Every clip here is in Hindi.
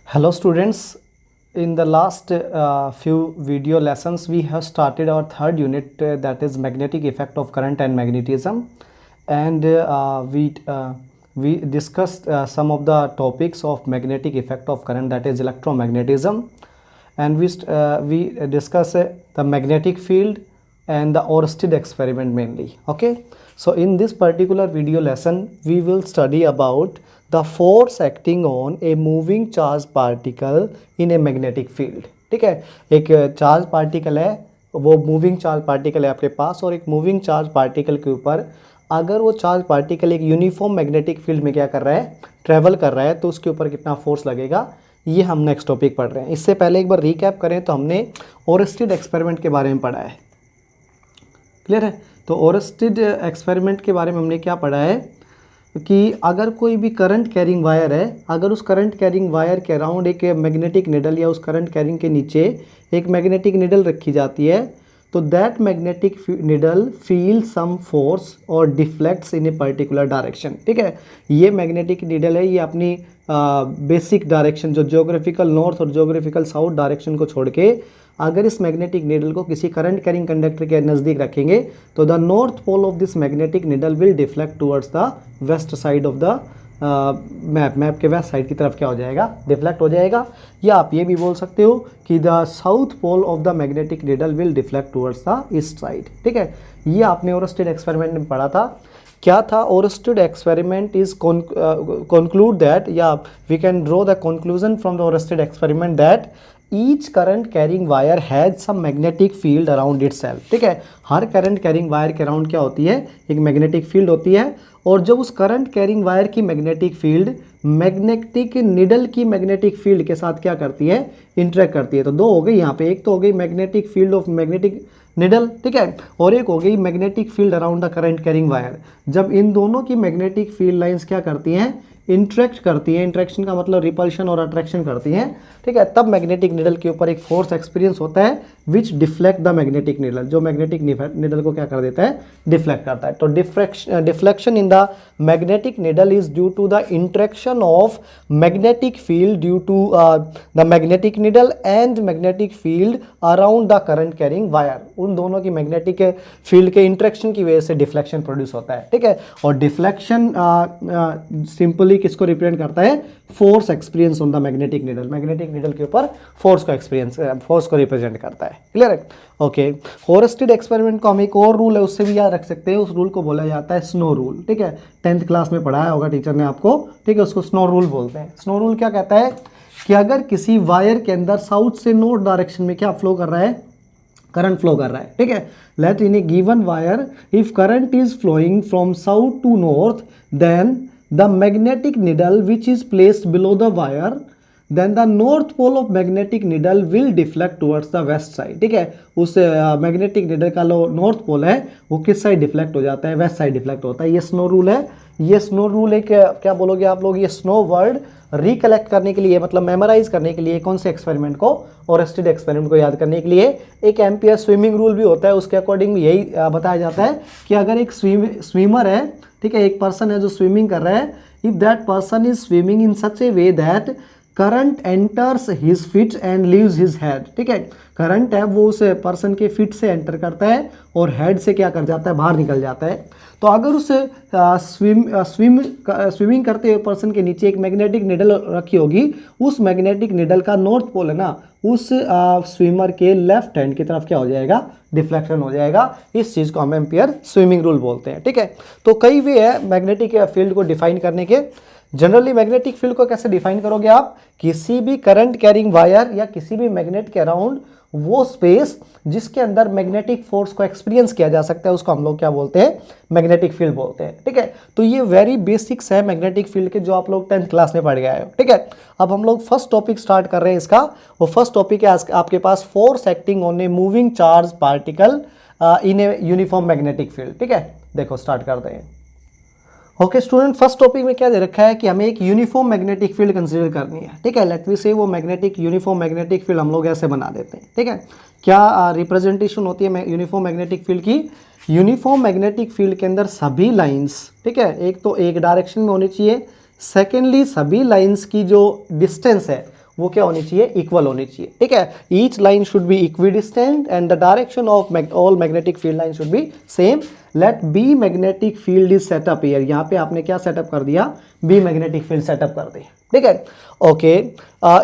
Hello students, in the last few video lessons we have started our third unit that is magnetic effect of current and magnetism, and we discussed some of the topics of magnetic effect of current, that is electromagnetism, and we discuss the magnetic field and the Oersted experiment mainly. Okay, so in this particular video lesson we will study about the force acting on a moving charge particle in a magnetic field. ठीक है, एक चार्ज पार्टिकल है, वो मूविंग चार्ज पार्टिकल है आपके पास, और एक मूविंग चार्ज पार्टिकल के ऊपर अगर वो चार्ज पार्टिकल एक यूनिफॉर्म मैग्नेटिक फील्ड में क्या कर रहा है, ट्रेवल कर रहा है, तो उसके ऊपर कितना फोर्स लगेगा, ये हम नेक्स्ट टॉपिक पढ़ रहे हैं। इससे पहले एक बार रिकैप करें तो हमने ओरस्टेड एक्सपेरिमेंट के बारे में पढ़ा है। क्लियर है? तो ओरस्टेड एक्सपेरिमेंट के बारे में हमने क्या पढ़ा है कि अगर कोई भी करंट कैरिंग वायर है, अगर उस करंट कैरिंग वायर के अराउंड एक मैग्नेटिक निडल या उस करंट कैरिंग के नीचे एक मैग्नेटिक निडल रखी जाती है, तो that magnetic needle feel some force और deflects in a particular direction. ठीक है, ये मैग्नेटिक निडल है, ये अपनी बेसिक डायरेक्शन जो ज्योग्राफिकल नॉर्थ और ज्योग्राफिकल साउथ डायरेक्शन को छोड़ के अगर इस मैग्नेटिक निडल को किसी करंट कैरिंग कंडक्टर के नज़दीक रखेंगे तो the north pole of this magnetic needle will deflect towards the west side of the map के वेस्ट साइड की तरफ क्या हो जाएगा, डिफ्लेक्ट हो जाएगा। या आप ये भी बोल सकते हो कि the south pole of the magnetic needle will deflect towards the east side. ठीक है, ये आपने ओरस्टेड एक्सपेरिमेंट में पढ़ा था। क्या था Oersted experiment is conclude that, या we can draw the conclusion from the Oersted experiment that each current carrying wire has some magnetic field around itself। ठीक है, हर करंट कैरिंग वायर के अराउंड क्या होती है, एक मैग्नेटिक फील्ड होती है, और जब उस करंट कैरिंग वायर की मैग्नेटिक फील्ड मैग्नेटिक निडल की मैग्नेटिक फील्ड के साथ क्या करती है, इंटरेक्ट करती है। तो दो हो गई यहाँ पे, एक तो हो गई magnetic field of magnetic needle, ठीक है, और एक हो गई magnetic field around the current carrying wire. जब इन दोनों की मैग्नेटिक फील्ड लाइंस क्या करती हैं, इंट्रैक्ट करती है, इंट्रैक्शन का मतलब रिपल्शन और अट्रैक्शन करती हैं, ठीक है, तब मैग्नेटिक निडल के ऊपर एक फोर्स एक्सपीरियंस होता है which deflect the magnetic needle, जो मैग्नेटिक निडल को क्या कर देता है, डिफ्लेक्ट करता है। तो deflection in the magnetic needle is due to the interaction of magnetic field due to the magnetic needle and magnetic field around the current carrying wire. उन दोनों की मैग्नेटिक फील्ड के इंट्रैक्शन की वजह से डिफ्लेक्शन प्रोड्यूस होता है। ठीक है, और डिफ्लेक्शन सिंपली किसको रिप्रेजेंट करता है, force experience on the magnetic needle, magnetic needle के ऊपर फोर्स को रिप्रेजेंट करता है। क्लियर है? ओके, ओरस्टेड एक्सपेरिमेंट को हम एक और रूल है उससे भी याद रख सकते हैं, उस रूल को बोला जाता है स्नो रूल। ठीक है, 10th क्लास में पढ़ाया होगा टीचर ने आपको। ठीक है, उसको स्नो रूल बोलते हैं। स्नो रूल क्या कहता है कि अगर किसी वायर के अंदर साउथ से नॉर्थ डायरेक्शन में क्या फ्लो कर रहा है, करंट फ्लो कर रहा है। ठीक है, let in a given wire if current is flowing from south to north then the magnetic needle which is placed below the wire, then the north pole of magnetic needle will deflect towards the west side। ठीक है, उस मैग्नेटिक निडल का नॉर्थ पोल है वो किस साइड डिफ्लेक्ट हो जाता है, वेस्ट साइड डिफ्लेक्ट होता है। ये स्नो रूल है। ये स्नो रूल एक क्या बोलोगे आप लोग, ये स्नो वर्ड रिकलेक्ट करने के लिए, मतलब मेमोराइज करने के लिए, कौन से एक्सपेरिमेंट को, ओरस्टेड एक्सपेरिमेंट को याद करने के लिए एक एम्पियर स्विमिंग रूल भी होता है। उसके अकॉर्डिंग यही बताया जाता है कि अगर एक स्विमर है, ठीक है, एक पर्सन है जो स्विमिंग कर रहा है, if that person is swimming in such A way that current enters his fit and leaves his head. ठीक है, करंट है वो उस पर्सन के फिट से एंटर करता है और हेड से क्या कर जाता है, बाहर निकल जाता है। तो अगर उस स्विमिंग करते हुए पर्सन के नीचे एक मैग्नेटिक निडल रखी होगी, उस मैग्नेटिक निडल का नॉर्थ पोल है ना, उस स्विमर के लेफ्ट हैंड की तरफ क्या हो जाएगा, डिफ्लेक्शन हो जाएगा। इस चीज़ को हम एम्पियर स्विमिंग रूल बोलते हैं। ठीक है, तो कई वे है मैग्नेटिक फील्ड को डिफाइन करने के। जनरली मैग्नेटिक फील्ड को कैसे डिफाइन करोगे आप, किसी भी करंट कैरिंग वायर या किसी भी मैग्नेट के अराउंड वो स्पेस जिसके अंदर मैग्नेटिक फोर्स को एक्सपीरियंस किया जा सकता है, उसको हम लोग क्या बोलते हैं, मैग्नेटिक फील्ड बोलते हैं। ठीक है, तो ये वेरी बेसिक्स है मैग्नेटिक फील्ड के, जो आप लोग 10th क्लास में पढ़ गए हो। ठीक है, अब हम लोग फर्स्ट टॉपिक स्टार्ट कर रहे हैं इसका। वो फर्स्ट टॉपिक है आपके पास force acting on a moving charge particle in a uniform magnetic field. ठीक है, देखो स्टार्ट करते हैं। ओके स्टूडेंट, फर्स्ट टॉपिक में क्या दे रखा है कि हमें एक यूनिफॉर्म मैग्नेटिक फील्ड कंसीडर करनी है। ठीक है, लेट वी से वो मैग्नेटिक यूनिफॉर्म मैग्नेटिक फील्ड हम लोग ऐसे बना देते हैं। ठीक है, क्या रिप्रेजेंटेशन होती है यूनिफॉर्म मैग्नेटिक फील्ड की, यूनिफॉर्म मैग्नेटिक फील्ड के अंदर सभी लाइंस, ठीक है, एक तो एक डायरेक्शन में होनी चाहिए, सेकेंडली सभी लाइंस की जो डिस्टेंस है वो क्या होनी चाहिए, इक्वल होनी चाहिए, ठीक है। Each line should be equidistant and the direction of all magnetic field line should be same. Let be magnetic field is set up here, यहाँ पे आपने क्या सेटअप कर दिया, बी मैग्नेटिक फील्ड सेटअप कर दी, ठीक है। ओके,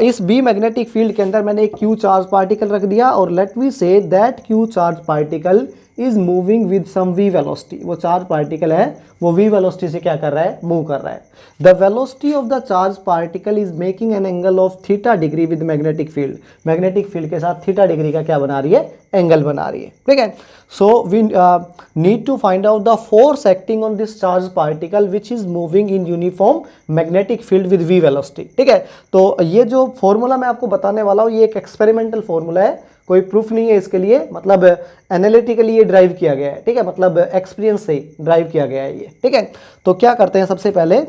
इस बी मैग्नेटिक फील्ड के अंदर मैंने एक क्यू चार्ज पार्टिकल रख दिया और let we say that Q charge particle is moving with some v velocity. वो चार्ज पार्टिकल है वो वी वेलोसिटी से क्या कर रहा है, मूव कर रहा है। The velocity of the charge particle is making an angle of theta degree with magnetic field. Magnetic field के साथ थीटा डिग्री का क्या बना रही है, एंगल बना रही है, ठीक है। So we need to find out the force acting on this charge particle which is moving in uniform magnetic field with v velocity, ठीक है। तो ये जो फॉर्मूला मैं आपको बताने वाला हूँ ये एक एक्सपेरिमेंटल फॉर्मूला है, कोई प्रूफ नहीं है इसके लिए, मतलब एनालिटिकली ये ड्राइव किया गया है, ठीक है, मतलब एक्सपीरियंस से ड्राइव किया गया है ये, ठीक है। तो क्या करते हैं, सबसे पहले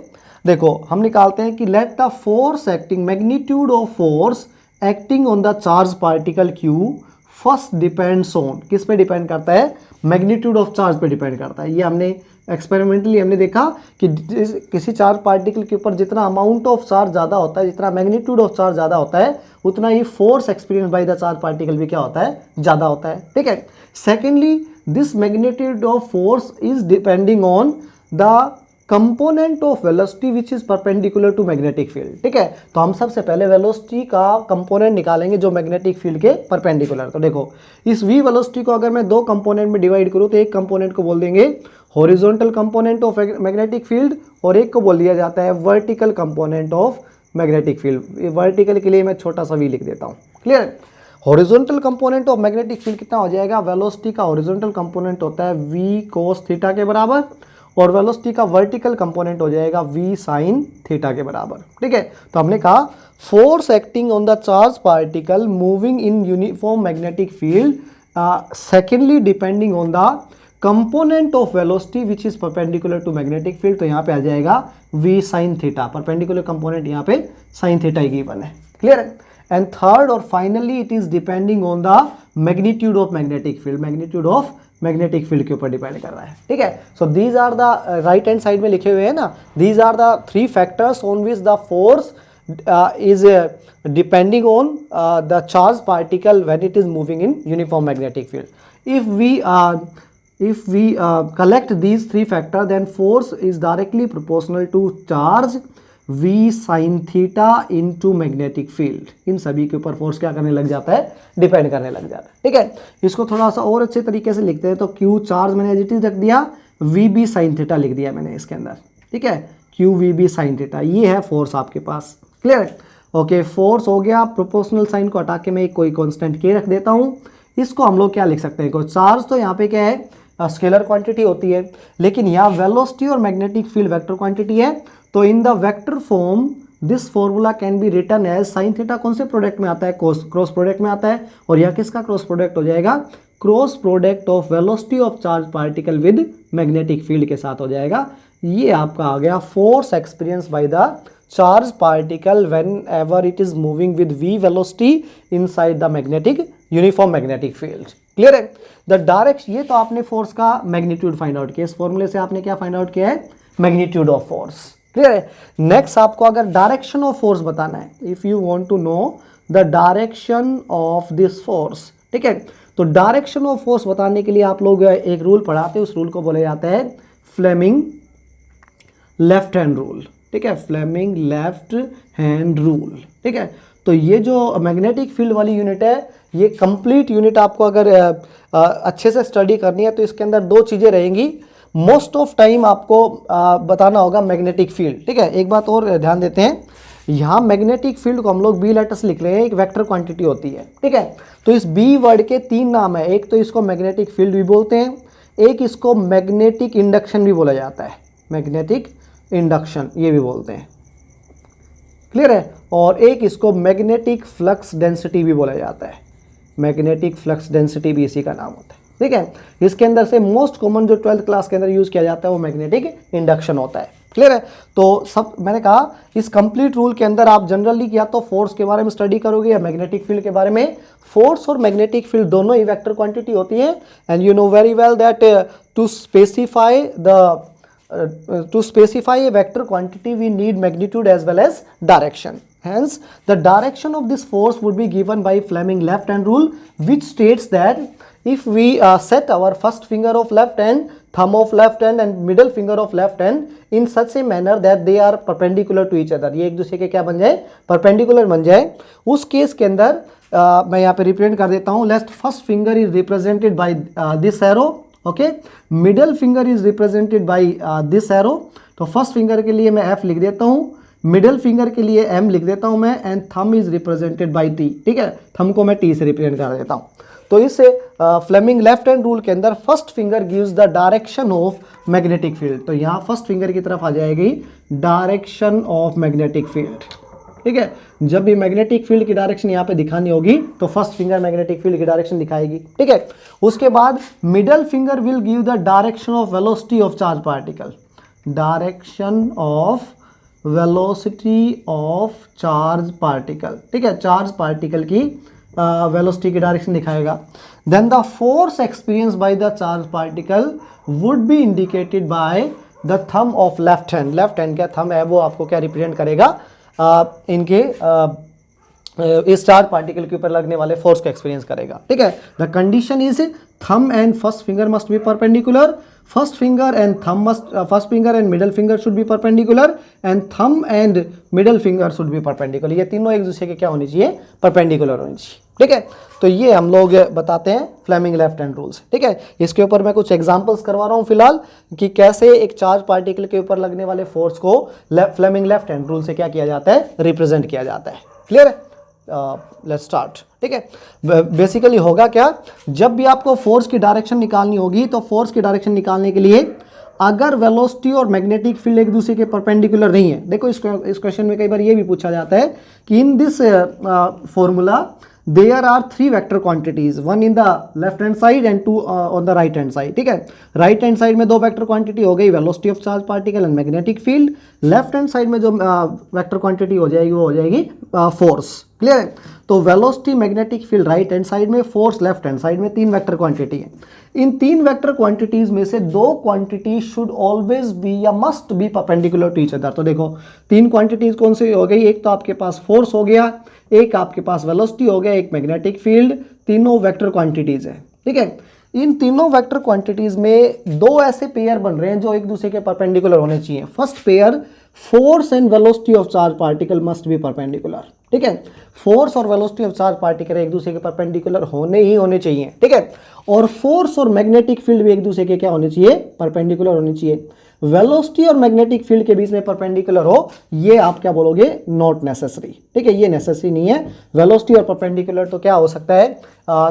देखो हम निकालते हैं कि let the force acting, magnitude of force acting on the charge particle Q first depends on, किस पे डिपेंड करता है, मैग्नीट्यूड ऑफ चार्ज पे डिपेंड करता है। ये हमने एक्सपेरिमेंटली हमने देखा कि किसी चार्ज पार्टिकल के ऊपर जितना अमाउंट ऑफ चार्ज ज़्यादा होता है, जितना मैग्नीट्यूड ऑफ चार्ज ज़्यादा होता है, उतना ही force experience by the charge particle भी क्या होता है, ज़्यादा होता है, ठीक है। Secondly this magnitude of force is depending on the component of velocity which is perpendicular to magnetic field, ठीक है। तो हम सबसे पहले वेलोसिटी का कंपोनेंट निकालेंगे जो मैग्नेटिक फील्ड के परपेंडिकुलर। तो देखो इस वी वेलोसिटी को अगर मैं दो कंपोनेंट में डिवाइड करूँ तो एक कंपोनेंट को बोल देंगे horizontal component of magnetic field और एक को बोल दिया जाता है vertical component of magnetic field. Vertical के लिए मैं छोटा सा वी लिख देता हूँ, clear. Horizontal component of magnetic field कितना हो जाएगा, वेलोसिटी का हॉरिजॉन्टल कंपोनेंट होता है वी कोस थीटा के बराबर और वेलोसिटी का वर्टिकल कंपोनेंट हो जाएगा वी साइन थीटा के बराबर, ठीक है। तो हमने कहा force acting on the charge particle moving in uniform magnetic field, secondly depending on the component of velocity which is perpendicular to magnetic field. तो यहाँ पे आ जाएगा v sine theta, perpendicular component यहाँ पे साइन थीटा ही गिवन है, क्लियर है। एंड थर्ड और finally it is depending on the magnitude of magnetic field, magnitude of magnetic field के ऊपर डिपेंड कर रहा है, ठीक है। So these are the right hand side में लिखे हुए हैं ना, these are the three factors on which the force is depending on the charge particle when it is moving in uniform magnetic field. if we collect these three factors then force is directly proportional to charge v sin theta into magnetic field। इन सभी के ऊपर फोर्स क्या करने लग जाता है, डिपेंड करने लग जाता है, ठीक है। इसको थोड़ा सा और अच्छे तरीके से लिखते हैं तो q चार्ज मैंने एज इट इज रख दिया, v b sin थीटा लिख दिया मैंने इसके अंदर, ठीक है, q v b sin theta, ये है फोर्स आपके पास, क्लियर है। ओके, फोर्स हो गया, प्रोपोर्शनल साइन को हटा के मैं कोई कॉन्स्टेंट k रख देता हूँ। इसको हम लोग क्या लिख सकते हैं, कोई चार्ज तो यहाँ पे क्या है, स्केलर क्वांटिटी होती है, लेकिन यहाँ वेलोसिटी और मैग्नेटिक फील्ड वेक्टर क्वांटिटी है। तो in the vector form this formula can be written as sine theta कौन से प्रोडक्ट में आता है, क्रॉस प्रोडक्ट में आता है, और यह किसका क्रॉस प्रोडक्ट हो जाएगा, cross product of velocity of charge particle with magnetic field के साथ हो जाएगा। ये आपका आ गया force experience by the charge particle when ever it is moving with v velocity inside the magnetic uniform magnetic field, clear है। द डायरेक्शन, ये तो आपने फोर्स का मैग्नीट्यूड फाइंड आउट किया, इस फॉर्मूले से आपने क्या फाइंड आउट किया है, मैग्नीट्यूड ऑफ फोर्स, क्लियर है। नेक्स्ट आपको अगर डायरेक्शन ऑफ फोर्स बताना है, if you want to know the direction of this force, ठीक है, तो डायरेक्शन ऑफ फोर्स बताने के लिए आप लोग एक रूल पढ़ाते हैं, उस रूल को बोला जाता है फ्लेमिंग लेफ्ट हैंड रूल, ठीक है, फ्लेमिंग लेफ्ट हैंड रूल, ठीक है। तो ये जो मैग्नेटिक फील्ड वाली यूनिट है, ये कंप्लीट यूनिट आपको अगर अच्छे से स्टडी करनी है तो इसके अंदर दो चीज़ें रहेंगी। मोस्ट ऑफ टाइम आपको बताना होगा मैग्नेटिक फील्ड, ठीक है। एक बात और ध्यान देते हैं, यहाँ मैग्नेटिक फील्ड को हम लोग बी लेटर्स लिख रहे हैं, एक वेक्टर क्वांटिटी होती है, ठीक है। तो इस बी वर्ड के तीन नाम है, एक तो इसको मैग्नेटिक फील्ड भी बोलते हैं, एक इसको मैग्नेटिक इंडक्शन भी बोला जाता है, मैग्नेटिक इंडक्शन ये भी बोलते हैं, क्लियर है, और एक इसको मैग्नेटिक फ्लक्स डेंसिटी भी बोला जाता है, मैग्नेटिक फ्लक्स डेंसिटी भी इसी का नाम होता है, ठीक है। इसके अंदर से मोस्ट कॉमन जो 12th क्लास के अंदर यूज किया जाता है वो मैग्नेटिक इंडक्शन होता है, क्लियर है। तो सब मैंने कहा इस कंप्लीट रूल के अंदर आप जनरली या तो फोर्स के बारे में स्टडी करोगे या मैग्नेटिक फील्ड के बारे में। फोर्स और मैग्नेटिक फील्ड दोनों ही वेक्टर क्वांटिटी होती है, and you know very well that to specify a vector quantity we need magnitude as well as direction, Hence, the direction of this force would be given by Fleming left hand rule, which states that if we set our first finger of left hand, thumb of left hand and middle finger of left hand in such a manner that they are perpendicular to each other, ये एक दूसरे के क्या बन जाए, perpendicular बन जाए, उस केस के अंदर मैं यहाँ पे रिप्रेजेंट कर देता हूँ. Left first finger is represented by this arrow, okay. Middle finger is represented by this arrow. तो फर्स्ट फिंगर के लिए मैं F लिख देता हूँ, मिडल फिंगर के लिए M लिख देता हूँ मैं, and thumb is represented by T. ठीक है, थंब को मैं T से रिप्रेजेंट कर देता हूँ. तो इससे फ्लेमिंग लेफ्ट हैंड रूल के अंदर first finger gives the direction of magnetic field. तो यहाँ फर्स्ट फिंगर की तरफ आ जाएगी डायरेक्शन ऑफ मैग्नेटिक फील्ड. ठीक है, जब भी मैग्नेटिक फील्ड की डायरेक्शन यहाँ पे दिखानी होगी तो फर्स्ट फिंगर मैग्नेटिक फील्ड की डायरेक्शन दिखाएगी. ठीक है, उसके बाद middle finger will give the direction of velocity of charge particle. Direction of velocity of charge particle. ठीक है, चार्ज पार्टिकल की वेलोसिटी की डायरेक्शन दिखाएगा. Then the force experience by the charge particle would be indicated by the thumb of left hand. Left hand का थंब है वो आपको क्या रिप्रेजेंट करेगा, इनके इस चार्ज पार्टिकल के ऊपर लगने वाले फोर्स को एक्सपीरियंस करेगा. ठीक है, the condition is thumb and first finger must be perpendicular. First finger and thumb must, first finger and middle finger should be perpendicular, and thumb and middle finger should be perpendicular. ये तीनों एक दूसरे के क्या होनी चाहिए, परपेंडिकुलर होनी चाहिए. ठीक है, तो ये हम लोग बताते हैं फ्लेमिंग लेफ्ट हैंड रूल्स. ठीक है, इसके ऊपर मैं कुछ एग्जांपल्स करवा रहा हूँ फिलहाल कि कैसे एक चार्ज पार्टिकल के ऊपर लगने वाले फोर्स को फ्लेमिंग लेफ्ट हैंड रूल से क्या किया जाता है, रिप्रेजेंट किया जाता है. क्लियर है? Let's start. ठीक है, बेसिकली होगा क्या, जब भी आपको फोर्स की डायरेक्शन निकालनी होगी तो फोर्स की डायरेक्शन निकालने के लिए अगर वेलोसिटी और मैग्नेटिक फील्ड एक दूसरे के परपेंडिकुलर नहीं है, देखो इस क्वेश्चन में कई बार ये भी पूछा जाता है कि in this formula there are three vector quantities, one in the left hand side and two on the right hand side. ठीक है, right hand side में दो vector quantity हो गई, velocity of charge particle and magnetic field. left hand side में जो vector quantity हो जाएगी वो हो जाएगी force. क्लियर है? तो velocity magnetic field right hand side में, फोर्स लेफ्ट हैंड साइड में, तीन वेक्टर क्वांटिटी है. इन तीन वेक्टर क्वांटिटीज में से दो क्वांटिटी शुड ऑलवेज बी या must be perpendicular to each other. तो देखो तीन क्वांटिटीज कौन सी हो गई, एक तो आपके पास फोर्स हो गया, एक आपके पास वेलोसिटी हो गया, एक मैग्नेटिक फील्ड. तीनों वेक्टर क्वांटिटीज है. ठीक है, इन तीनों वेक्टर क्वांटिटीज में दो ऐसे पेयर बन रहे हैं जो एक दूसरे के परपेंडिकुलर होने चाहिए. First pair, force and velocity of charge particle must be perpendicular. ठीक है, फोर्स और वेलोसिटी ऑफ चार्ज पार्टिकल एक दूसरे के परपेंडिकुलर होने चाहिए. ठीक है, और फोर्स और मैग्नेटिक फील्ड भी एक दूसरे के क्या होने चाहिए, परपेंडिकुलर होने चाहिए. वेलोसिटी और मैग्नेटिक फील्ड के बीच में परपेंडिकुलर हो, ये आप क्या बोलोगे, नॉट नेसेसरी. ठीक है, ये नेसेसरी नहीं है. वेलोसिटी और परपेंडिकुलर तो क्या हो सकता है,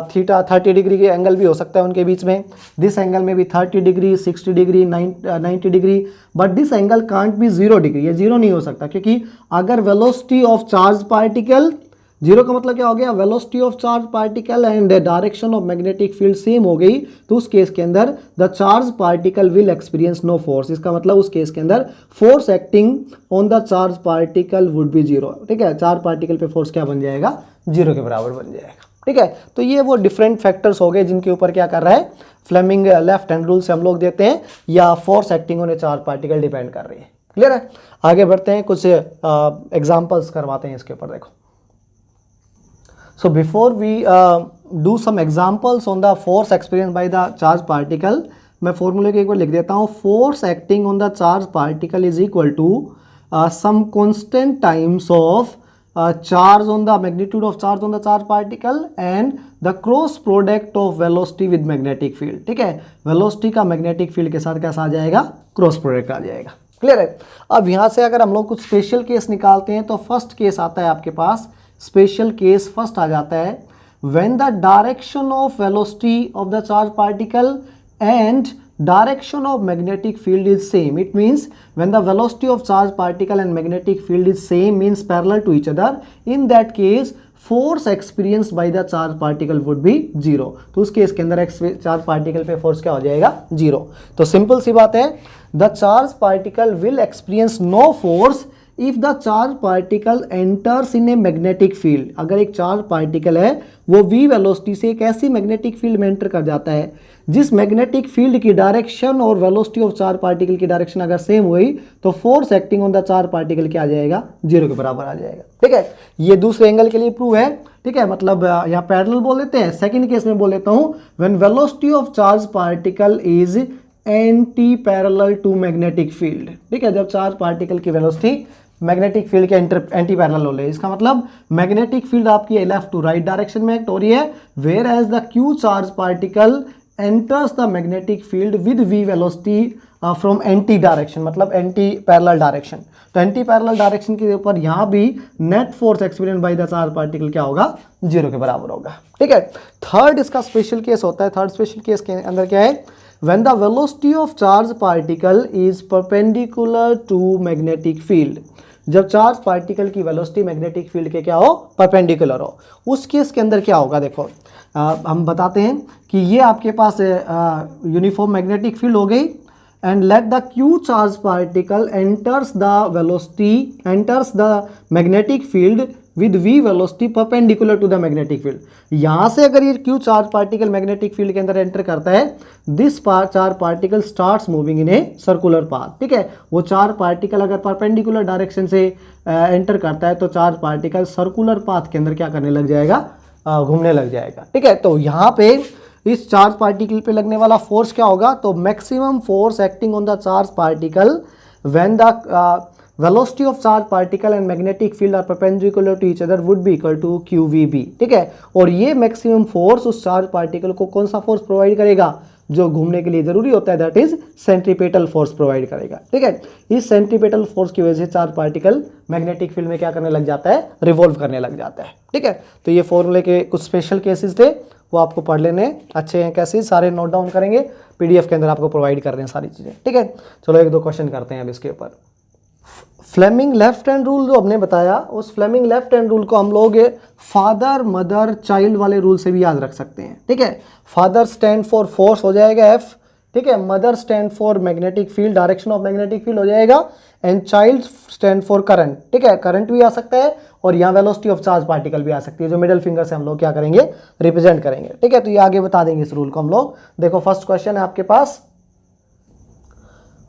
थीटा 30 डिग्री के एंगल भी हो सकता है उनके बीच में. दिस एंगल में भी 30 degree, 60 degree, 90 degree, but this angle can't be 0 degree. ये जीरो नहीं हो सकता, क्योंकि अगर velocity of charge particle, zero का मतलब क्या हो गया, velocity of charge particle and direction of magnetic field same हो गई, तो उस केस के अंदर the charge particle will experience no force. इसका मतलब उस केस के अंदर force acting on the charge particle would be zero. ठीक है, चार्ज पार्टिकल पे फोर्स क्या बन जाएगा, जीरो के बराबर बन जाएगा. ठीक है, तो ये वो डिफरेंट फैक्टर्स हो गए जिनके ऊपर क्या कर रहा है, फ्लेमिंग लेफ्ट हैंड रूल से हम लोग देते हैं, या force acting on A charge particle depend कर रही है. क्लियर है? आगे बढ़ते हैं, कुछ एग्जाम्पल्स करवाते हैं इसके ऊपर. देखो, so before we do some examples on the force experienced by the charge particle, मैं फॉर्मूले को एक बार लिख देता हूँ. Force acting on the charge particle is equal to some constant times of charge on the magnitude of charge on the charge particle and the cross product of velocity with magnetic field. ठीक है, वेलोसिटी का मैग्नेटिक फील्ड के साथ कैसा आ जाएगा, क्रॉस प्रोडक्ट आ जाएगा. क्लियर है? अब यहाँ से अगर हम लोग कुछ स्पेशल केस निकालते हैं तो फर्स्ट केस आता है आपके पास, स्पेशल केस फर्स्ट आ जाता है, when the direction of velocity of the charge particle and direction of magnetic field is same. It means when the velocity of charge particle and magnetic field is same, means parallel to each other, in that case force experienced by the charge particle would be zero. तो उस केस के अंदर चार्ज पार्टिकल पे फोर्स क्या हो जाएगा, जीरो. तो सिंपल सी बात है, the charge particle will experience no force if the charge particle enters in a magnetic field, अगर एक चार्ज पार्टिकल है वो v वेलोसिटी से एक ऐसी मैग्नेटिक फील्ड में एंटर कर जाता है जिस मैग्नेटिक फील्ड की डायरेक्शन और वेलोसिटी ऑफ चार्ज पार्टिकल की डायरेक्शन अगर सेम हुई तो force acting on the charge particle क्या आ जाएगा, 0 के बराबर आ जाएगा। ठीक है, ये दूसरे एंगल के लिए प्रूव है। ठीक है, मतलब यहाँ पैरेलल बोल लेते हैं। सेकंड केस में बोल लेता हूँ, when velocity of charge particle is anti parallel to magnetic field. ठीक है, जब चार्ज पार्टिकल की वेलोसिटी मैग्नेटिक फील्ड के एंटी पैरेलल हो रही है, इसका मतलब मैग्नेटिक फील्ड आपकी लेफ्ट टू राइट डायरेक्शन में एक्ट हो रही है, whereas the Q charge particle enters the magnetic field with v velocity from anti direction, मतलब एंटी पैरेलल डायरेक्शन। तो एंटी पैरेलल डायरेक्शन के ऊपर यहाँ भी net force experience by the charge particle क्या होगा, 0 के बराबर होगा। ठीक है, थर्ड इसका स्पेशल केस होता है। थर्ड स्पेशल केस के अंदर क्या है, when the velocity of charge particle is perpendicular to magnetic field, जब चार्ज पार्टिकल की वेलोसिटी मैग्नेटिक फील्ड के क्या हो, परपेंडिकुलर हो, उस केस के अंदर क्या होगा। देखो हम बताते हैं कि ये आपके पास यूनिफॉर्म मैग्नेटिक फील्ड हो गई and let the Q charge particle enters the magnetic field with v velocity perpendicular to the magnetic field. यहाँ से अगर ये Q charge particle magnetic field के अंदर एंटर करता है, this charge particle starts moving in a circular path. ठीक है, वो चार्ज पार्टिकल अगर परपेंडिकुलर डायरेक्शन से एंटर करता है तो चार्ज पार्टिकल सर्कुलर पाथ के अंदर क्या करने लग जाएगा, घूमने लग जाएगा। ठीक है, तो यहाँ पे इस चार्ज पार्टिकल पे लगने वाला फोर्स क्या होगा, तो maximum force acting on the charge particle when the velocity of charge particle and magnetic field are perpendicular to each other would be equal to QVB। ठीक है, और ये मैक्सिमम फोर्स उस चार्ज पार्टिकल को कौन सा फोर्स प्रोवाइड करेगा, जो घूमने के लिए जरूरी होता है, that is centripetal force provide करेगा। ठीक है, इस सेंट्रीपेटल फोर्स की वजह से चार्ज पार्टिकल मैग्नेटिक फील्ड में क्या करने लग जाता है, रिवॉल्व करने लग जाता है। ठीक है, तो ये फॉर्मूले के कुछ स्पेशल केसेस थे, वो आपको पढ़ लेने अच्छे हैं, कैसे सारे नोट डाउन करेंगे, पीडीएफ के अंदर आपको प्रोवाइड कर रहे हैं सारी चीज़ें। ठीक है, चलो एक दो क्वेश्चन करते हैं अब इसके ऊपर। फ्लेमिंग लेफ्ट हैंड रूल जो हमने बताया, उस फ्लेमिंग लेफ्ट हैंड रूल को हम लोग फादर मदर चाइल्ड वाले रूल से भी याद रख सकते हैं। ठीक है, फादर स्टैंड फॉर फोर्स हो जाएगा F, ठीक है, mother stand for magnetic field, direction of magnetic field हो जाएगा, and child stand for current. ठीक है, करंट भी आ सकता है और यहाँ वेलोसिटी ऑफ चार्ज पार्टिकल भी आ सकती है, जो मिडिल फिंगर से हम लोग क्या करेंगे, रिप्रेजेंट करेंगे। ठीक है, तो ये आगे बता देंगे इस रूल को हम लोग। देखो फर्स्ट क्वेश्चन है आपके पास।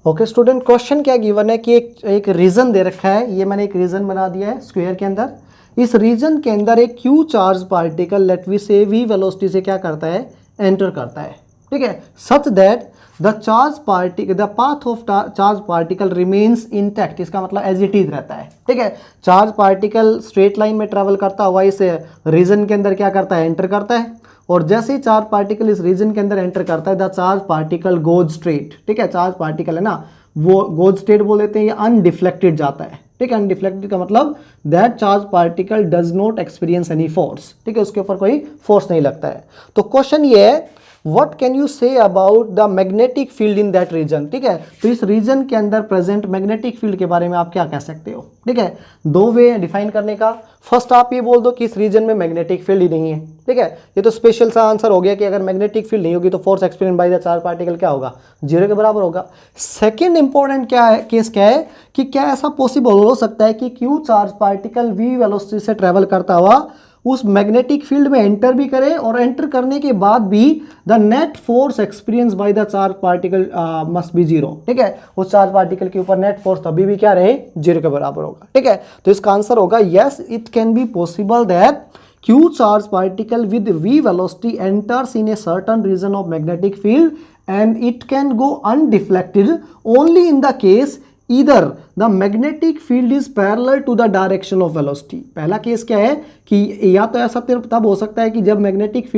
ओके स्टूडेंट, क्वेश्चन क्या गिवन है कि एक रीजन दे रखा है, ये मैंने एक रीजन बना दिया है स्क्वायर के अंदर। इस रीजन के अंदर एक Q charge particle let we say v velocity से क्या करता है, एंटर करता है। ठीक है, such that the path of charge particle remains intact, इसका मतलब एज इट इज रहता है। ठीक है, चार्ज पार्टिकल स्ट्रेट लाइन में ट्रेवल करता हुआ इस रीजन के अंदर क्या करता है, एंटर करता है, और जैसे ही चार्ज पार्टिकल इस रीजन के अंदर एंटर करता है, the charge particle goes straight. ठीक है, चार्ज पार्टिकल है ना, वो गोज स्ट्रेट बोल देते हैं, ये अनडिफ्लेक्टेड जाता है। ठीक है, अनडिफ्लेक्टेड का मतलब that charge particle does not experience any force. ठीक है, उसके ऊपर कोई फोर्स नहीं लगता है। तो क्वेश्चन ये है, what can you say about the magnetic field in that region. ठीक है, तो इस रीजन के अंदर प्रेजेंट मैग्नेटिक फील्ड के बारे में आप क्या कह सकते हो। ठीक है, दो वे डिफाइन करने का। फर्स्ट आप ये बोल दो कि इस रीजन में मैग्नेटिक फील्ड ही नहीं है। ठीक है, ये तो स्पेशल सा आंसर हो गया कि अगर मैग्नेटिक फील्ड नहीं होगी तो force experience by the charge particle क्या होगा, 0 के बराबर होगा। सेकेंड इंपॉर्टेंट क्या है, केस क्या है कि क्या ऐसा पॉसिबल हो सकता है कि Q charge particle v velocity से ट्रेवल करता हुआ उस मैग्नेटिक फील्ड में एंटर भी करे, और एंटर करने के बाद भी the net force experience by the charge particle must be 0। ठीक है, उस चार्ज पार्टिकल के ऊपर नेट फोर्स तभी भी क्या रहे, 0 के बराबर होगा। ठीक है, तो इसका आंसर होगा yes, it can be possible that Q charge particle with v velocity enters in a certain region of magnetic field and it can go undeflected only in the case either the magnetic field is parallel to the direction of velocity। पहला केस क्या है कि या तो ऐसा तब हो सकता है कि जब मैग्नेटिक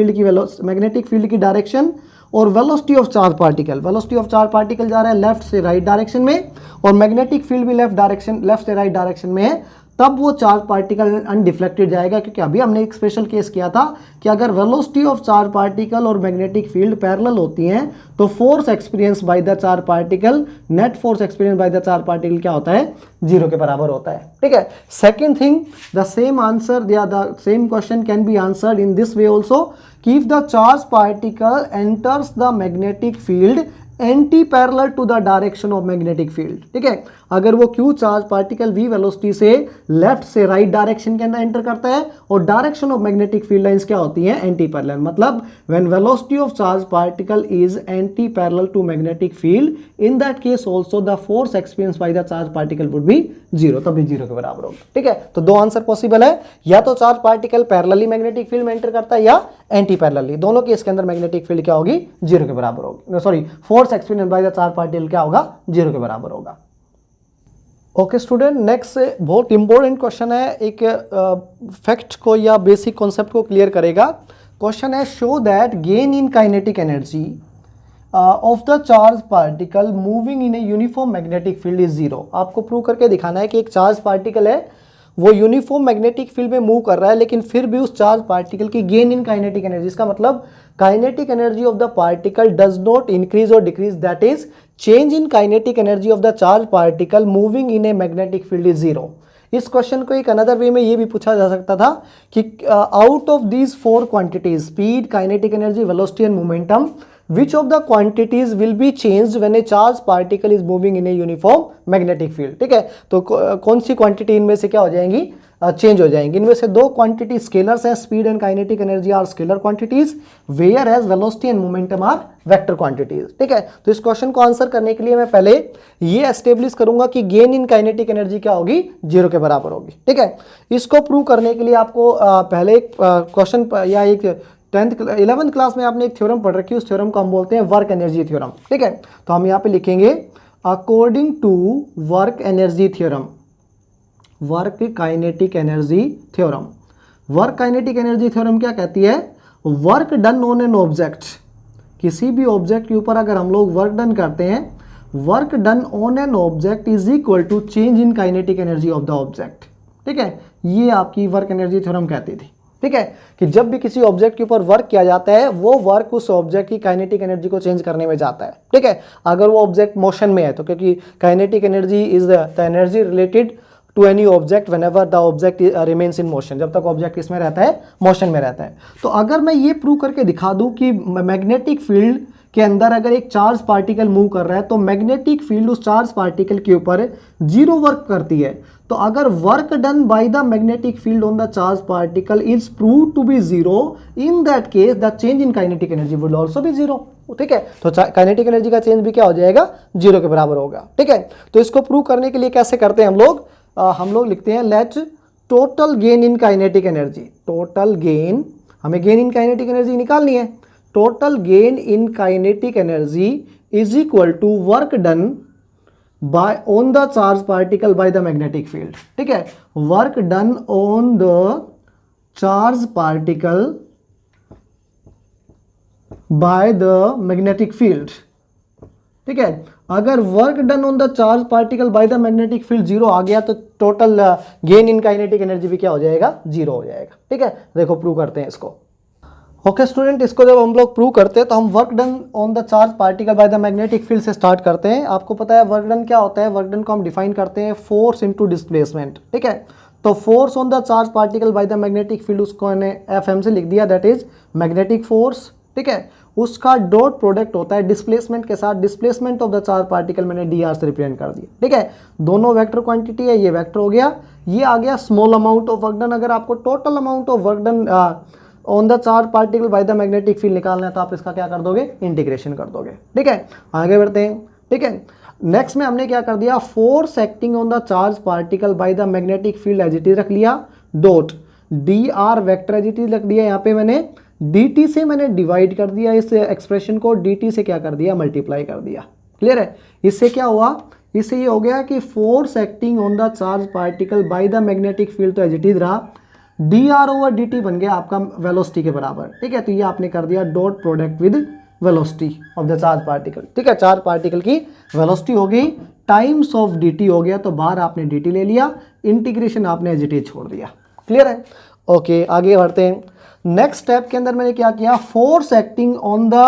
फील्ड की डायरेक्शन और वेलोसिटी ऑफ चार्ज पार्टिकल जा रहा है लेफ्ट से राइट डायरेक्शन में, और मैग्नेटिक फील्ड भी लेफ्ट से राइट डायरेक्शन में है, तब वो चार्ज पार्टिकल अनडिफ्लेक्टेड जाएगा। क्योंकि अभी हमने एक स्पेशल केस किया था कि अगर वेलोसिटी ऑफ चार्ज पार्टिकल और मैग्नेटिक फील्ड पैरेलल होती हैं तो force experience by the charge particle, net force experience by the charge particle क्या होता है, 0 के बराबर होता है। ठीक है, second thing, the same answer या the same question can be answered in this way also कि if the charge particle enters the magnetic field anti parallel to the direction of magnetic field. ठीक है, अगर वो Q charge particle v velocity से लेफ्ट से राइट डायरेक्शन के अंदर एंटर करता है और direction of magnetic field lines क्या होती हैं, एंटी पैरेलल। मतलब when velocity of charge particle is anti parallel to magnetic field, in that case also the force experience by the charge particle would be zero, तभी जीरो के बराबर होगा। ठीक है, तो दो आंसर पॉसिबल है, या तो charge particle parallelly magnetic field में एंटर करता है या एंटी पैरेलली, दोनों केस के अंदर मैग्नेटिक फील्ड क्या होगी, जीरो के बराबर होगी। Sorry, force experience by the charge particle क्या होगा, जीरो के बराबर होगा। ओके स्टूडेंट, नेक्स्ट बहुत इंपॉर्टेंट क्वेश्चन है, एक फैक्ट को या बेसिक कॉन्सेप्ट को क्लियर करेगा। क्वेश्चन है, show that gain in kinetic energy of the charge particle moving in a uniform magnetic field is zero. आपको प्रूव करके दिखाना है कि एक चार्ज पार्टिकल है, वो यूनिफॉर्म मैग्नेटिक फील्ड में मूव कर रहा है, लेकिन फिर भी उस चार्ज पार्टिकल की गेन इन काइनेटिक एनर्जी, इसका मतलब kinetic energy of the particle does not increase और decrease, that is change in kinetic energy of the charge particle moving in a magnetic field is zero. इस क्वेश्चन को एक अनदर वे में ये भी पूछा जा सकता था कि out of these four quantities, speed, kinetic energy, velocity and momentum, which of the quantities will be changed when a charged particle is moving in a uniform magnetic field। ठीक है, तो कौन सी क्वांटिटी इनमें से क्या हो जाएंगी, चेंज हो जाएंगी। इनमें से दो क्वांटिटी स्केलर्स हैं, speed and kinetic energy are scalar quantities, whereas velocity and momentum are vector quantities. ठीक है, तो इस क्वेश्चन को आंसर करने के लिए मैं पहले ये एस्टेब्लिश करूंगा कि गेन इन काइनेटिक एनर्जी क्या होगी, जीरो के बराबर होगी। ठीक है, इसको प्रूव करने के लिए आपको पहले क्वेश्चन या एक 11th क्लास में आपने एक थ्योरम पढ़ रखी है, उस थ्योरम को हम बोलते हैं वर्क एनर्जी थ्योरम। ठीक है, तो हम यहाँ पे लिखेंगे according to work energy theorem, work kinetic energy theorem. Work kinetic energy theorem क्या कहती है, work done on an object, किसी भी ऑब्जेक्ट के ऊपर अगर हम लोग वर्क डन करते हैं, work done on an object is equal to change in kinetic energy of the object. ठीक है, ये आपकी वर्क एनर्जी थ्योरम कहती थी। ठीक है, कि जब भी किसी ऑब्जेक्ट के ऊपर वर्क किया जाता है, वो वर्क उस ऑब्जेक्ट की काइनेटिक एनर्जी को चेंज करने में जाता है। ठीक है, अगर वो ऑब्जेक्ट मोशन में है तो, क्योंकि kinetic energy is the energy related to any object whenever the object remains in motion, जब तक ऑब्जेक्ट इसमें रहता है, मोशन में रहता है। तो अगर मैं ये प्रूव करके दिखा दूं कि मैग्नेटिक फील्ड के अंदर अगर एक चार्ज पार्टिकल मूव कर रहा है तो मैग्नेटिक फील्ड उस चार्ज पार्टिकल के ऊपर जीरो वर्क करती है, तो अगर work done by the magnetic field on the charge particle is prove to be zero, in that case the change in kinetic energy would also be zero. ठीक है, तो काइनेटिक एनर्जी का चेंज भी क्या हो जाएगा, जीरो के बराबर होगा। ठीक है, तो इसको प्रूव करने के लिए कैसे करते हैं हम लोग लिखते हैं let total gain in kinetic energy, total gain, हमें गेन इन काइनेटिक एनर्जी निकालनी है, total gain in kinetic energy is equal to work done by on the charge particle by the magnetic field. ठीक है, work done on the charge particle by the magnetic field. ठीक है, अगर work done on the charge particle by the magnetic field zero आ गया तो total gain in kinetic energy भी क्या हो जाएगा, जीरो हो जाएगा। ठीक है, देखो प्रूव करते हैं इसको। ओके स्टूडेंट, इसको जब हम लोग प्रूव करते हैं तो हम work done on the charge particle by the magnetic field से स्टार्ट करते हैं। आपको पता है वर्क डन क्या होता है, वर्क डन को हम डिफाइन करते हैं फोर्स इनटू डिस्प्लेसमेंट। ठीक है, तो force on the charge particle by the magnetic field उसको मैंने FM से लिख दिया, दैट इज मैग्नेटिक फोर्स। ठीक है, उसका डॉट प्रोडक्ट होता है डिस्प्लेसमेंट के साथ, displacement of the charge particle मैंने dr से रिप्रेजेंट कर दिया। ठीक है, दोनों वेक्टर क्वांटिटी है, ये वेक्टर हो गया, ये आ गया small amount of work done. अगर आपको total amount of work done on the charge particle by the magnetic field निकालना है तो आप इसका क्या कर दोगे, इंटीग्रेशन कर दोगे। ठीक है, आगे बढ़ते हैं। ठीक है, नेक्स्ट में हमने क्या कर दिया, force acting on the charge particle by the magnetic field as it is रख लिया, dot dr vector as it is रख दिया, यहाँ पे मैंने dt से मैंने डिवाइड कर दिया इस एक्सप्रेशन को, dt से क्या कर दिया, मल्टीप्लाई कर दिया। क्लियर है, इससे क्या हुआ, इससे ये हो गया कि force acting on the charge particle by the magnetic field तो एज इट इज रहा, dr ओवर dt बन गया आपका वेलोसिटी के बराबर। ठीक है, तो ये आपने कर दिया dot product with velocity of the charge particle. ठीक है, चार्ज पार्टिकल की वेलोसिटी हो गई टाइम्स ऑफ dt हो गया, तो बाहर आपने dt ले लिया, इंटीग्रेशन आपने एज इट इज छोड़ दिया। क्लियर है, ओके आगे बढ़ते हैं। नेक्स्ट स्टेप के अंदर मैंने क्या किया, force acting on the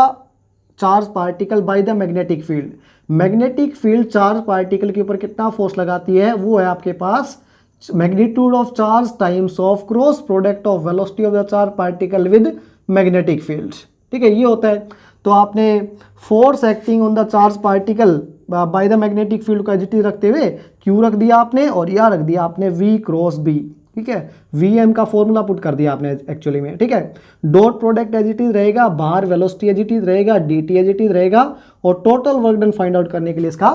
charge particle by the magnetic field. Magnetic field charge particle के ऊपर कितना फोर्स लगाती है, वो है आपके पास magnitude of charge times of cross product of velocity of the charge particle with magnetic field. ठीक है, ये होता है। तो आपने force acting on the charge particle by the magnetic field को एज रखते हुए क्यू रख दिया आपने और या रख दिया आपने वी क्रॉस बी, ठीक है, वी एम का फॉर्मूला पुट कर दिया आपने एक्चुअली में, ठीक है। Dot product as it is रहेगा, बाहर वेलोसिटी एज इट इज रहेगा, D T as it is रहेगा और total work done find out करने के लिए इसका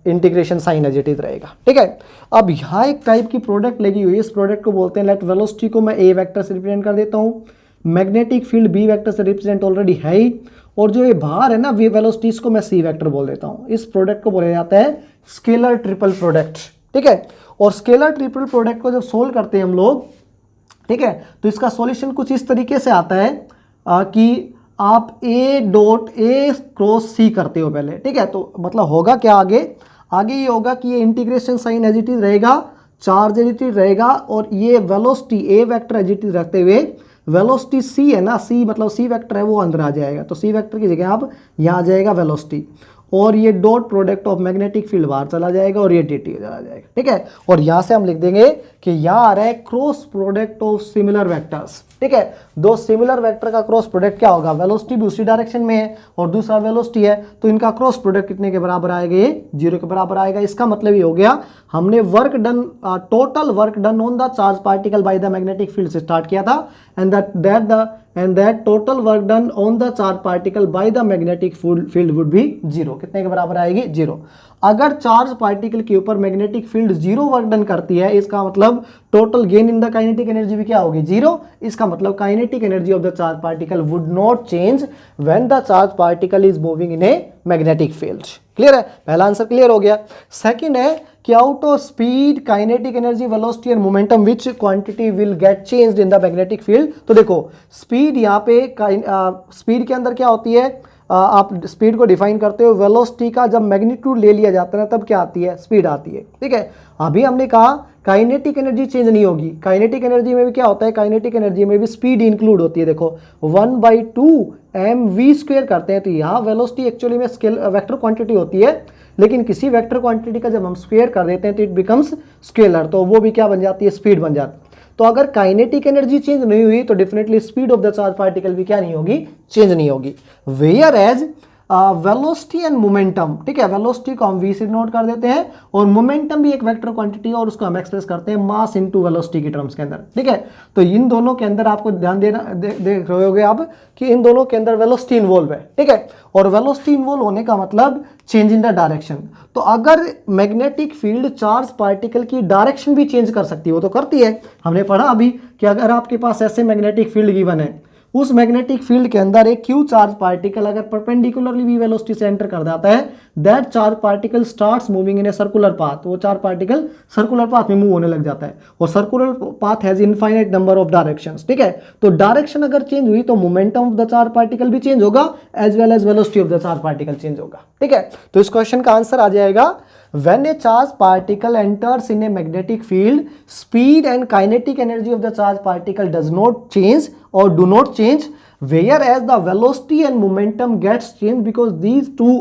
integration sign as it is रहेगा, ठीक है। अब यहाँ एक टाइप की प्रोडक्ट लगी हुई है, इस प्रोडक्ट को बोलते हैं, लेट वेलोसिटी को मैं ए वेक्टर से रिप्रेजेंट कर देता हूँ, मैग्नेटिक फील्ड बी वेक्टर से रिप्रेजेंट ऑलरेडी है ही, और जो ये बाहर है ना वी वेलोसिटी, इसको मैं सी वेक्टर बोल देता हूँ। इस प्रोडक्ट को बोला जाता है स्केलर ट्रिपल प्रोडक्ट, ठीक है। और स्केलर ट्रिपल प्रोडक्ट को जब सोल्व करते हैं हम लोग, ठीक है, तो इसका सॉल्यूशन कुछ इस तरीके से आता है कि आप ए डॉट ए क्रॉस सी करते हो पहले, ठीक है। तो मतलब होगा क्या आगे, आगे ये होगा कि ये integration sign as it is रहेगा, चार्ज एज इट इज रहेगा और ये velocity a vector as it is रखते हुए वेलोसिटी सी है ना, सी मतलब सी वेक्टर है वो अंदर आ जाएगा, तो सी वेक्टर की जगह आप यहाँ आ जाएगा वेलोसिटी, और ये dot product of magnetic field बाहर चला जाएगा और ये डी टी चला जाएगा, ठीक है। और यहाँ से हम लिख देंगे कि यहाँ आ रहा है cross product of similar vectors, ठीक है। दो सिमिलर वेक्टर का क्रॉस प्रोडक्ट क्या होगा, वेलोसिटी भी उसी डायरेक्शन में है और दूसरा वेलोसिटी है, तो इनका क्रॉस प्रोडक्ट कितने के बराबर आएगा, ये 0 के बराबर आएगा। इसका मतलब ये हो गया हमने work done, total work done on the charge particle by the magnetic field से स्टार्ट किया था, and that total work done on the charge particle by the magnetic field would be 0। कितने के बराबर आएगी, 0। अगर चार्ज पार्टिकल के ऊपर मैग्नेटिक फील्ड 0 वर्क डन करती है, इसका मतलब total gain in the kinetic energy भी क्या होगी, 0। इसका मतलब kinetic energy of the charge particle would not change when the charge particle is moving in a magnetic field. Clear है, पहला आंसर क्लियर हो गया। सेकंड है कि out of speed, kinetic energy, velocity and momentum which quantity will get changed in the magnetic field. तो देखो स्पीड, यहाँ पे स्पीड के अंदर क्या होती है, आप स्पीड को डिफाइन करते हो, वेलोसिटी का जब मैग्नीट्यूड ले लिया जाता है तब क्या आती है, स्पीड आती है, ठीक है। अभी हमने कहा काइनेटिक एनर्जी चेंज नहीं होगी, काइनेटिक एनर्जी में भी क्या होता है, काइनेटिक एनर्जी में भी स्पीड इंक्लूड होती है। देखो 1/2 mv² करते हैं, तो यहाँ वेलोसिटी एक्चुअली में स्केल वेक्टर क्वांटिटी होती है, लेकिन किसी वेक्टर क्वांटिटी का जब हम स्क्वायर कर देते हैं तो इट बिकम्स स्केलर, तो वो भी क्या बन जाती है, स्पीड बन जाती है। तो अगर काइनेटिक एनर्जी चेंज नहीं हुई तो definitely speed of the charge particle भी क्या नहीं होगी, चेंज नहीं होगी। Whereas velocity and momentum, ठीक है, वेलोसिटी को हम वी से नोट कर देते हैं और मोमेंटम भी एक वेक्टर क्वांटिटी है और उसको हम एक्सप्रेस करते हैं मास इनटू वेलोसिटी की टर्म्स के अंदर, ठीक है। तो इन दोनों के अंदर आपको ध्यान देना, देख रहे होगे आप कि इन दोनों के अंदर वेलोसिटी इन्वॉल्व है, ठीक है। और वेलोसिटी इन्वॉल्व होने का मतलब चेंज इन द डायरेक्शन। तो अगर मैग्नेटिक फील्ड चार्ज पार्टिकल की डायरेक्शन भी चेंज कर सकती है, वो तो करती है, हमने पढ़ा अभी कि अगर आपके पास ऐसे मैग्नेटिक फील्ड गिवन है, उस मैग्नेटिक फील्ड के अंदर एक क्यू चार्ज पार्टिकल अगर परपेंडिकुलरली वी वेलोसिटी से एंटर कर जाता है, that charge particle starts moving in a circular path, वो चार्ज पार्टिकल सर्कुलर पाथ में मूव होने लग जाता है और circular path has infinite number of directions, ठीक है। तो डायरेक्शन अगर चेंज हुई तो momentum of the charge particle भी चेंज होगा as well as velocity of the charge particle change होगा, ठीक है। तो इस क्वेश्चन का आंसर आ जाएगा when a charge particle enters in a magnetic field, speed and kinetic energy of the charge particle does not change or do not change, whereas the velocity and momentum gets changed because these two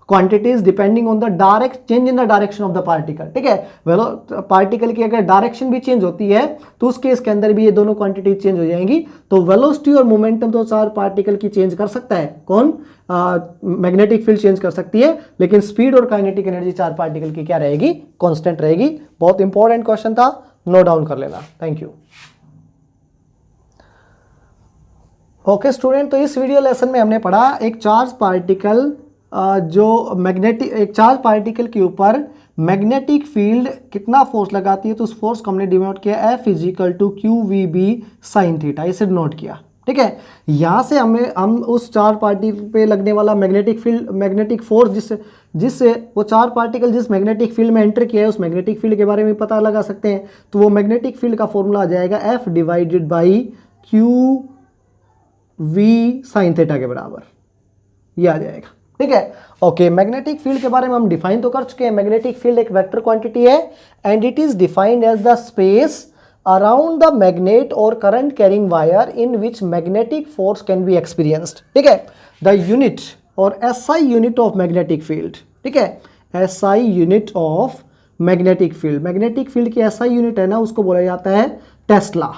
quantities depending on the direct change in the direction of the particle, ठीक है। पार्टिकल की अगर डायरेक्शन भी चेंज होती है तो उस केस के अंदर भी ये दोनों क्वांटिटी चेंज हो जाएंगी। तो वेलोसिटी और मोमेंटम तो चार्ज पार्टिकल की चेंज कर सकता है, कौन, मैग्नेटिक फील्ड चेंज कर सकती है, लेकिन स्पीड और काइनेटिक एनर्जी चार्ज पार्टिकल की क्या रहेगी, कांस्टेंट रहेगी। बहुत इंपॉर्टेंट क्वेश्चन था, नोट डाउन कर लेना। Thank you. ओके स्टूडेंट, तो इस वीडियो लेसन में हमने पढ़ा एक चार्ज पार्टिकल जो मैग्नेटिक, एक चार्ज पार्टिकल के ऊपर मैग्नेटिक फील्ड कितना फोर्स लगाती है, तो उस फोर्स को हमने डिनोट किया F = QVB sin थीटा, इसे नोट किया, ठीक है। यहाँ से हम उस चार्ज पार्टिकल पे लगने वाला मैग्नेटिक फील्ड, मैग्नेटिक फोर्स जिससे वो चार्ज पार्टिकल जिस मैग्नेटिक फील्ड में एंटर किया है उस मैग्नेटिक फील्ड के बारे में पता लगा सकते हैं। तो वो मैग्नेटिक फील्ड का फॉर्मूला आ जाएगा F/QV sin थीटा के बराबर, ये आ जाएगा, ठीक है। ओके, मैग्नेटिक फील्ड के बारे में हम डिफाइन तो कर चुके हैं। मैग्नेटिक फील्ड एक वेक्टर क्वांटिटी है and it is defined as the space around the magnet और current carrying wire in which magnetic force can be experienced, ठीक है। द यूनिट और SI unit of magnetic field, ठीक है, SI unit of magnetic field, magnetic field की SI यूनिट है ना, उसको बोला जाता है टेस्ला,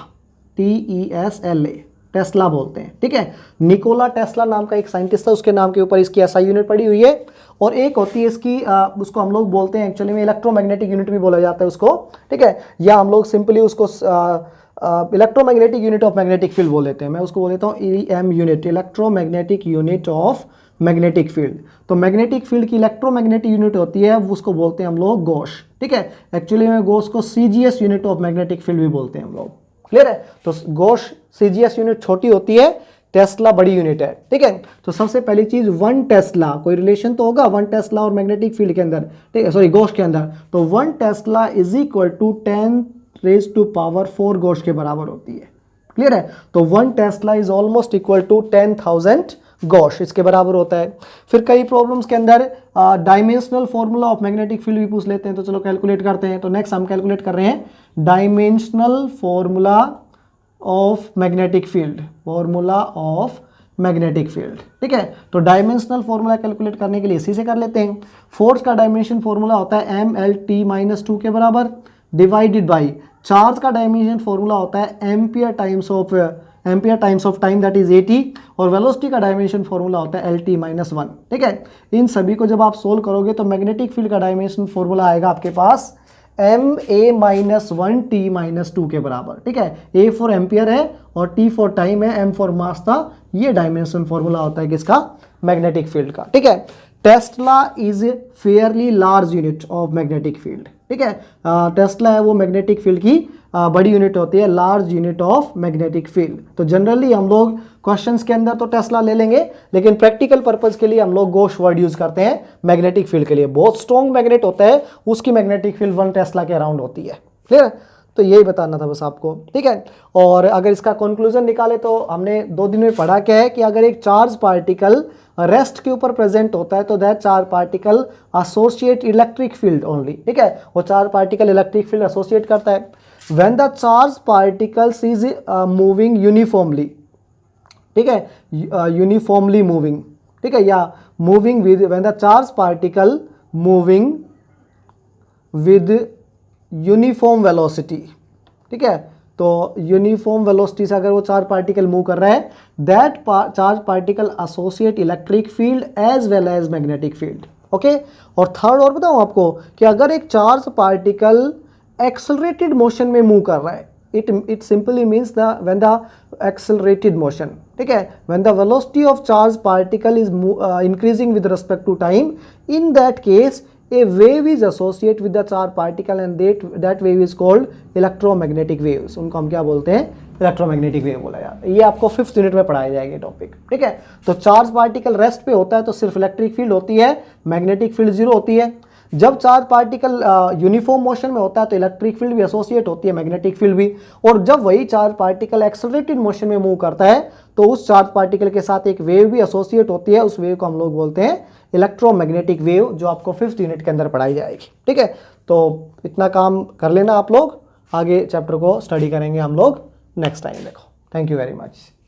TESLA, टेस्ला बोलते हैं, ठीक है। निकोला टेस्ला नाम का एक साइंटिस्ट था, उसके नाम के ऊपर इसकी एसआई यूनिट पड़ी हुई है। और एक होती है इसकी उसको हम लोग बोलते हैं एक्चुअली में इलेक्ट्रोमैग्नेटिक यूनिट भी बोला जाता है उसको, ठीक है, या हम लोग सिंपली उसको electromagnetic unit of magnetic field बोल लेते हैं। मैं उसको बोल देता हूँ EM unit, electromagnetic unit of magnetic field. तो मैग्नेटिक फील्ड की इलेक्ट्रोमैग्नेटिक यूनिट होती है, उसको बोलते हैं हम लोग गॉस, ठीक है। एक्चुअली में गॉस को CGS unit of magnetic field भी बोलते हैं हम लोग, क्लियर है। तो गॉस CGS यूनिट छोटी होती है, टेस्ला बड़ी यूनिट है, ठीक है। तो सबसे पहली चीज 1 टेस्ला, कोई रिलेशन तो होगा 1 टेस्ला और मैग्नेटिक फील्ड के अंदर, ठीक है, सॉरी गॉस के अंदर। तो 1 tesla is equal to 10⁻⁴ gauss के बराबर होती है, क्लियर है। तो 1 tesla is almost equal to 10,000 gauss, इसके बराबर होता है। फिर कई प्रॉब्लम्स के अंदर dimensional formula of magnetic field भी पूछ लेते हैं, तो चलो कैलकुलेट करते हैं। तो नेक्स्ट हम कैलकुलेट कर रहे हैं dimensional formula of magnetic field, formula of magnetic field, ठीक है। तो डायमेंशनल फॉर्मूला कैलकुलेट करने के लिए इसी से कर लेते हैं। फोर्स का डायमेंशन फॉर्मूला होता है mLT-2 के बराबर, डिवाइडेड बाई चार्ज का डायमेंशन फॉर्मूला होता है ampere times of time that is 80, और वेलोसिटी का डायमेंशन फॉर्मूला होता है LT-1, ठीक है। इन सभी को जब आप सोल्व करोगे तो मैग्नेटिक फील्ड का डायमेंशन फॉर्मूला आएगा आपके पास MA-1T-2 के बराबर, ठीक है। A फॉर एम्पियर है और T फॉर टाइम है, M फॉर मास था। ये डायमेंशन फॉर्मूला होता है किसका, मैग्नेटिक फील्ड का, ठीक है। Tesla is fairly large unit of magnetic field, ठीक है। टेस्ला है वो मैग्नेटिक फील्ड की बड़ी यूनिट होती है, large unit of magnetic field. तो जनरली हम लोग क्वेश्चंस के अंदर तो टेस्ला ले लेंगे, लेकिन प्रैक्टिकल पर्पस के लिए हम लोग गॉस वर्ड यूज करते हैं मैग्नेटिक फील्ड के लिए। बहुत स्ट्रॉन्ग मैग्नेट होता है, उसकी मैग्नेटिक फील्ड 1 टेस्ला के अराउंड होती है, क्लियर है। तो यही बताना था बस आपको, ठीक है। और अगर इसका कंक्लूजन निकाले तो हमने 2 दिन में पढ़ा क्या है कि अगर एक चार्ज पार्टिकल रेस्ट के ऊपर प्रेजेंट होता है तो that charge particle associate electric field only, ठीक है। वो charge particle electric field associate करता है when the charge particles is moving uniformly, ठीक है, यूनिफॉर्मली मूविंग, ठीक है, या moving with, when the charge particle moving with uniform velocity, ठीक है। तो यूनिफॉर्म वेलोसिटी से अगर वो चार्ज पार्टिकल मूव कर रहा है, that charge particle associate electric field as well as magnetic field, okay. और थर्ड और बताऊं आपको कि अगर एक चार्ज पार्टिकल एक्सेलरेटेड मोशन में मूव कर रहा है, it simply means when the accelerated motion, ठीक है, when the velocity of charge particle is increasing with respect to time, in that case a wave is associated with the charge particle and that wave is called electromagnetic waves। उनको हम क्या बोलते हैं, इलेक्ट्रोमैग्नेटिक वेव बोला जाता है। ये आपको 5th यूनिट में पढ़ाया जाएगा टॉपिक, ठीक है। तो चार्ज पार्टिकल रेस्ट पे होता है तो सिर्फ इलेक्ट्रिक फील्ड होती है, मैग्नेटिक फील्ड 0 होती है। जब चार्ज पार्टिकल यूनिफॉर्म मोशन में होता है तो इलेक्ट्रिक फील्ड भी एसोसिएट होती है, मैग्नेटिक फील्ड भी। और जब वही चार्ज पार्टिकल एक्सेलरेटेड मोशन में मूव करता है तो उस चार्ज पार्टिकल के साथ एक वेव भी एसोसिएट होती है, उस वेव को हम लोग बोलते हैं इलेक्ट्रोमैग्नेटिक वेव, जो आपको 5th यूनिट के अंदर पढ़ाई जाएगी, ठीक है। तो इतना काम कर लेना आप लोग, आगे चैप्टर को स्टडी करेंगे हम लोग नेक्स्ट टाइम। देखो, थैंक यू वेरी मच।